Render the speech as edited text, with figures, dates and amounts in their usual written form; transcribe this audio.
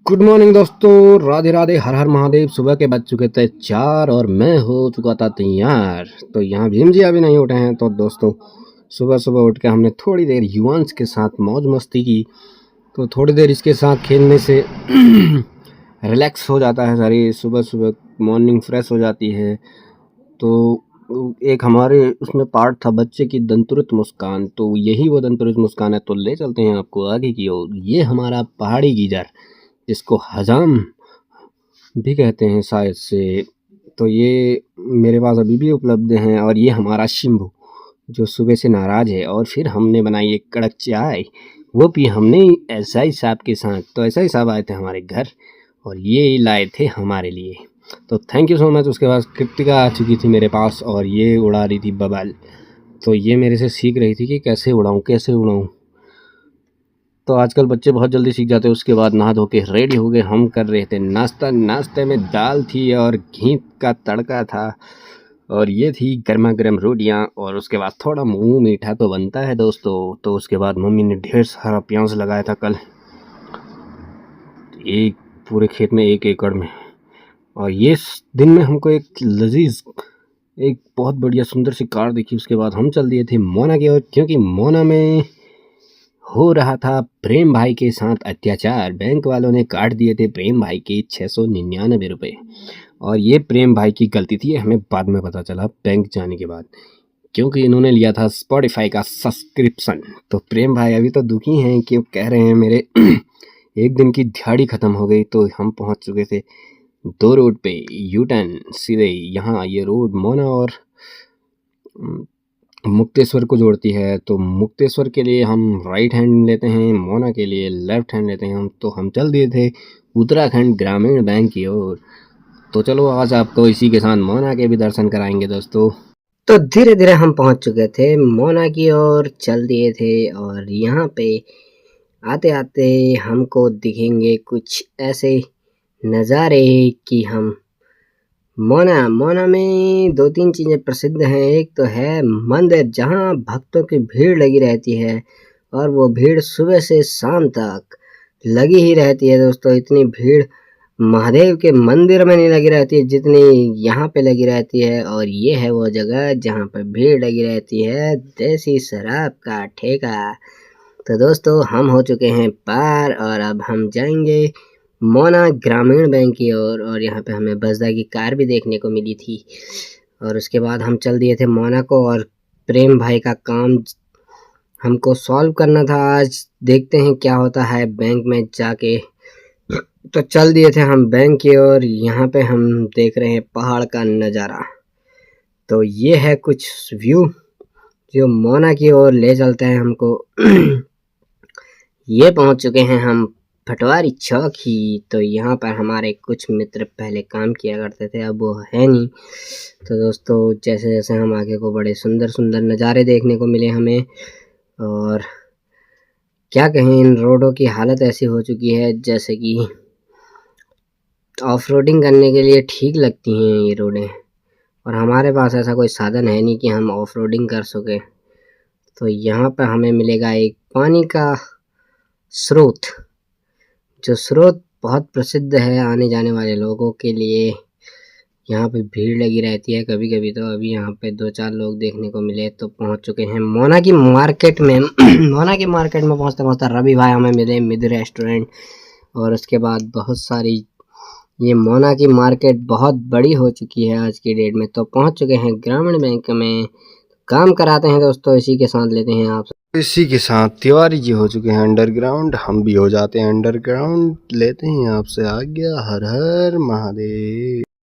Good morning दोस्तों, राधे राधे, हर हर महादेव। सुबह के बज चुके थे 4 और मैं हो चुका था तैयार। तो यहाँ भीम जी अभी नहीं उठे हैं। तो दोस्तों सुबह सुबह उठ के हमने थोड़ी देर युवांश के साथ मौज मस्ती की। तो थोड़ी देर इसके साथ खेलने से रिलैक्स हो जाता है शरीर, सुबह सुबह मॉर्निंग फ्रेश हो जाती है। तो एक हमारे उसमें पार्ट था बच्चे की दंतुरित मुस्कान, तो यही वो दंतुरित मुस्कान है। तो ले चलते हैं आपको आगे की ओर। ये हमारा पहाड़ी गीजर, जिसको हजाम भी कहते हैं शायद से, तो ये मेरे पास अभी भी उपलब्ध हैं। और ये हमारा शिम्बू, जो सुबह से नाराज है। और फिर हमने बनाई एक कड़क चाय, वो पी हमने एसआई साहब के साथ। तो एसआई साहब आए थे हमारे घर और ये लाए थे हमारे लिए, तो थैंक यू सो मच। उसके बाद कृतिका आ चुकी थी मेरे पास और ये उड़ा रही थी बबल। तो ये मेरे से सीख रही थी कि कैसे उड़ाऊँ। तो आजकल बच्चे बहुत जल्दी सीख जाते हैं। उसके बाद नहा धो के रेडी हो गए, हम कर रहे थे नाश्ता। नाश्ते में दाल थी और घी का तड़का था, और ये थी गर्मा गर्म रोटियां। और उसके बाद थोड़ा मुंह मीठा तो बनता है दोस्तों। तो उसके बाद मम्मी ने ढेर सारा प्याज लगाया था कल, एक पूरे खेत में 1 एकड़ में। और ये दिन में हमको एक लजीज, एक बहुत बढ़िया सुंदर सी कार दिखी। उसके बाद हम चल दिए थे मोना की ओर, क्योंकि मोना में हो रहा था प्रेम भाई के साथ अत्याचार। बैंक वालों ने काट दिए थे प्रेम भाई के 699 रुपए। और ये प्रेम भाई की गलती थी, हमें बाद में पता चला बैंक जाने के बाद, क्योंकि इन्होंने लिया था स्पॉटिफाई का सब्सक्रिप्शन। तो प्रेम भाई अभी तो दुखी हैं, क्यों कह रहे हैं मेरे एक दिन की दिहाड़ी ख़त्म हो गई। तो हम पहुंच चुके थे 2 रोड पे, यू टर्न सीधे। यहाँ ये रोड मोना और मुक्तेश्वर को जोड़ती है। तो मुक्तेश्वर के लिए हम राइट हैंड लेते हैं, मोना के लिए लेफ्ट हैंड लेते हैं। तो हम चल दिए थे उत्तराखंड ग्रामीण बैंक की ओर। तो चलो आज आपको इसी के साथ मोना के भी दर्शन कराएंगे दोस्तों। तो धीरे धीरे हम पहुंच चुके थे मोना की ओर, चल दिए थे। और यहाँ पे आते आते हमको दिखेंगे कुछ ऐसे नज़ारे कि हम मोना में 2-3 चीज़ें प्रसिद्ध हैं। एक तो है मंदिर, जहाँ भक्तों की भीड़ लगी रहती है, और वो भीड़ सुबह से शाम तक लगी ही रहती है दोस्तों। इतनी भीड़ महादेव के मंदिर में नहीं लगी रहती है जितनी यहाँ पे लगी रहती है। और ये है वो जगह जहाँ पर भीड़ लगी रहती है, देसी शराब का ठेका। तो दोस्तों हम हो चुके हैं पार, और अब हम जाएंगे मोना ग्रामीण बैंक की ओर। और यहाँ पे हमें बजदा की कार भी देखने को मिली थी। और उसके बाद हम चल दिए थे मोना को, और प्रेम भाई का काम हमको सॉल्व करना था आज। देखते हैं क्या होता है बैंक में जाके। तो चल दिए थे हम बैंक की ओर। यहाँ पे हम देख रहे हैं पहाड़ का नज़ारा। तो ये है कुछ व्यू जो मोना की ओर ले चलता है हमको। ये पहुंच चुके हैं हम पटवारी चौक ही। तो यहाँ पर हमारे कुछ मित्र पहले काम किया करते थे, अब वो है नहीं। तो दोस्तों जैसे जैसे हम आगे को बड़े सुंदर सुंदर नज़ारे देखने को मिले हमें। और क्या कहें, इन रोडों की हालत ऐसी हो चुकी है जैसे कि ऑफ रोडिंग करने के लिए ठीक लगती हैं ये रोडें। और हमारे पास ऐसा कोई साधन है नहीं कि हम ऑफ रोडिंग कर सकें। तो यहाँ पर हमें मिलेगा एक पानी का स्रोत, जो स्रोत बहुत प्रसिद्ध है आने जाने वाले लोगों के लिए। यहाँ पे भीड़ लगी रहती है कभी कभी। तो अभी यहाँ पे 2-4 लोग देखने को मिले। तो पहुँच चुके हैं मोना की मार्केट में। मोना की मार्केट में पहुँचते पहुँचते रवि भाई हमें मिले, मिड रेस्टोरेंट। और उसके बाद बहुत सारी, ये मोना की मार्केट बहुत बड़ी हो चुकी है आज की डेट में। तो पहुँच चुके हैं ग्रामीण बैंक में, काम कराते हैं दोस्तों। इसी के साथ लेते हैं आप, इसी के साथ तिवारी जी हो चुके हैं अंडरग्राउंड, हम भी हो जाते हैं अंडरग्राउंड। लेते हैं आपसे आज्ञा, हर हर महादेव।